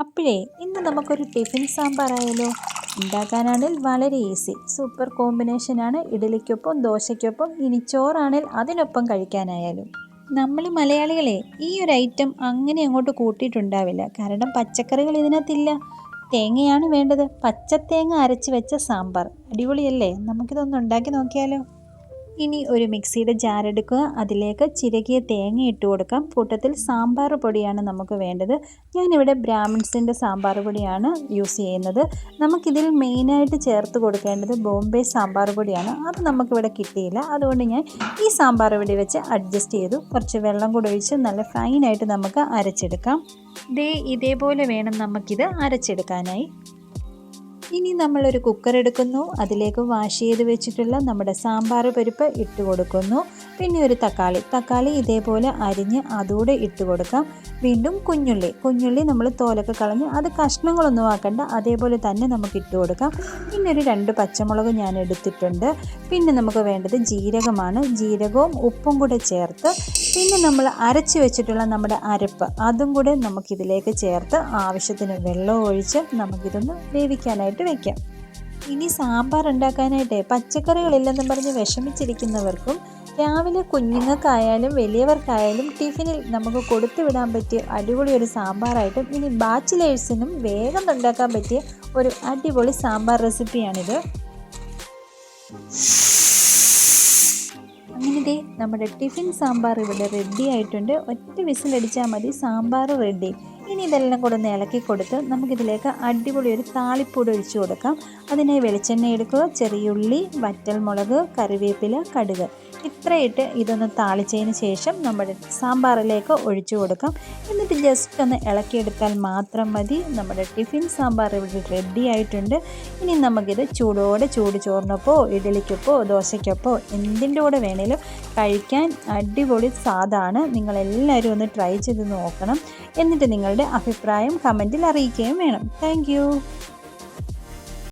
അപ്പോഴേ ഇന്ന് നമുക്കൊരു ടിഫിൻ സാമ്പാറായാലോ. ഉണ്ടാക്കാനാണെങ്കിൽ വളരെ ഈസി, സൂപ്പർ കോമ്പിനേഷനാണ്. ഇഡലിക്കൊപ്പം, ദോശയ്ക്കൊപ്പം, ഇനി ചോറാണെങ്കിൽ അതിനൊപ്പം കഴിക്കാനായാലും. നമ്മൾ മലയാളികളെ ഈ ഒരു ഐറ്റം അങ്ങനെ അങ്ങോട്ട് കൂട്ടിയിട്ടുണ്ടാവില്ല, കാരണം പച്ചക്കറികൾ ഇതിനകത്തില്ല. തേങ്ങയാണ് വേണ്ടത്. പച്ചത്തേങ്ങ അരച്ച് വെച്ച സാമ്പാർ അടിപൊളിയല്ലേ. നമുക്കിതൊന്ന് ഉണ്ടാക്കി നോക്കിയാലോ. ഇനി ഒരു മിക്സിയുടെ ജാർ എടുക്കുക, അതിലേക്ക് ചിരകിയ തേങ്ങ ഇട്ട് കൊടുക്കാം. കൂട്ടത്തിൽ സാമ്പാർ പൊടിയാണ് നമുക്ക് വേണ്ടത്. ഞാനിവിടെ ബ്രാഹ്മിൺസിൻ്റെ സാമ്പാർ പൊടിയാണ് യൂസ് ചെയ്യുന്നത്. നമുക്കിതിൽ മെയിനായിട്ട് ചേർത്ത് കൊടുക്കേണ്ടത് ബോംബെ സാമ്പാർ പൊടിയാണ്. അത് നമുക്കിവിടെ കിട്ടിയില്ല, അതുകൊണ്ട് ഞാൻ ഈ സാമ്പാർ പൊടി വെച്ച് അഡ്ജസ്റ്റ് ചെയ്തു. കുറച്ച് വെള്ളം കൂടെ ഒഴിച്ച് നല്ല ഫൈനായിട്ട് നമുക്ക് അരച്ചെടുക്കാം. ഇതേപോലെ വേണം നമുക്കിത് അരച്ചെടുക്കാനായി. ഇനി നമ്മളൊരു കുക്കർ എടുക്കുന്നു, അതിലേക്ക് വാഷ് ചെയ്ത് വെച്ചിട്ടുള്ള നമ്മുടെ സാമ്പാർ പരിപ്പ് ഇട്ട് കൊടുക്കുന്നു. പിന്നെ ഒരു തക്കാളി ഇതേപോലെ അരിഞ്ഞ് അതുകൂടെ ഇട്ട് കൊടുക്കാം. വീണ്ടും കുഞ്ഞുള്ളി നമ്മൾ തോലൊക്കെ കളഞ്ഞ് അത് കഷ്ണങ്ങളൊന്നും ആക്കണ്ട, അതേപോലെ തന്നെ നമുക്ക് ഇട്ട് കൊടുക്കാം. പിന്നെ ഒരു 2 പച്ചമുളക് ഞാൻ എടുത്തിട്ടുണ്ട്. പിന്നെ നമുക്ക് വേണ്ടത് ജീരകമാണ്. ജീരകവും ഉപ്പും കൂടെ ചേർത്ത്, പിന്നെ നമ്മൾ അരച്ച് വെച്ചിട്ടുള്ള നമ്മുടെ അരപ്പ് അതും കൂടെ നമുക്കിതിലേക്ക് ചേർത്ത് ആവശ്യത്തിന് വെള്ളം ഒഴിച്ച് നമുക്കിതൊന്ന് വേവിക്കാനായിട്ട് വെക്കാം. ഇനി സാമ്പാർ ഉണ്ടാക്കാനായിട്ട് പച്ചക്കറികളില്ലെന്നും പറഞ്ഞ് വിഷമിച്ചിരിക്കുന്നവർക്കും രാവിലെ കുഞ്ഞുങ്ങൾക്കായാലും വലിയവർക്കായാലും ടിഫിനിൽ നമുക്ക് കൊടുത്തു വിടാൻ പറ്റിയ അടിപൊളി ഒരു സാമ്പാറായിട്ടും, ഇനി ബാച്ചിലേഴ്സിനും വേഗം ഉണ്ടാക്കാൻ പറ്റിയ ഒരു അടിപൊളി സാമ്പാർ റെസിപ്പിയാണിത്. അങ്ങനെ നമ്മുടെ ടിഫിൻ സാമ്പാർ ഇവിടെ റെഡി ആയിട്ടുണ്ട്. ഒറ്റ വിസിലടിച്ചാൽ മതി, സാമ്പാർ റെഡി. ഇനി ഇതെല്ലാം കൂടെ ഒന്ന് ഇളക്കി കൊടുത്ത് നമുക്കിതിലേക്ക് അടിപൊളി ഒരു താളിപ്പൂട് ഒഴിച്ചു കൊടുക്കാം. അതിനായി വെളിച്ചെണ്ണ എടുക്കുക, ചെറിയുള്ളി, വറ്റൽമുളക്, കറിവേപ്പില, കടുക് ഇത്രയിട്ട് ഇതൊന്ന് താളിച്ചതിന് ശേഷം നമ്മുടെ സാമ്പാറിലേക്ക് ഒഴിച്ചു കൊടുക്കാം. എന്നിട്ട് ജസ്റ്റ് ഒന്ന് ഇളക്കിയെടുത്താൽ മാത്രം മതി. നമ്മുടെ ടിഫിൻ സാമ്പാർ ഇവിടെ റെഡി ആയിട്ടുണ്ട്. ഇനി നമുക്കിത് ചൂട് ചോറിനൊപ്പോ, ഇഡലിക്കൊപ്പോ, ദോശയ്ക്കൊപ്പോ എന്തിൻ്റെ കൂടെ വേണേലും കഴിക്കാൻ അടിപൊളി സാധാണ്. നിങ്ങളെല്ലാവരും ഒന്ന് ട്രൈ ചെയ്ത് നോക്കണം. എന്നിട്ട് നിങ്ങളുടെ അഭിപ്രായം കമൻറ്റിൽ അറിയിക്കുകയും വേണം. താങ്ക്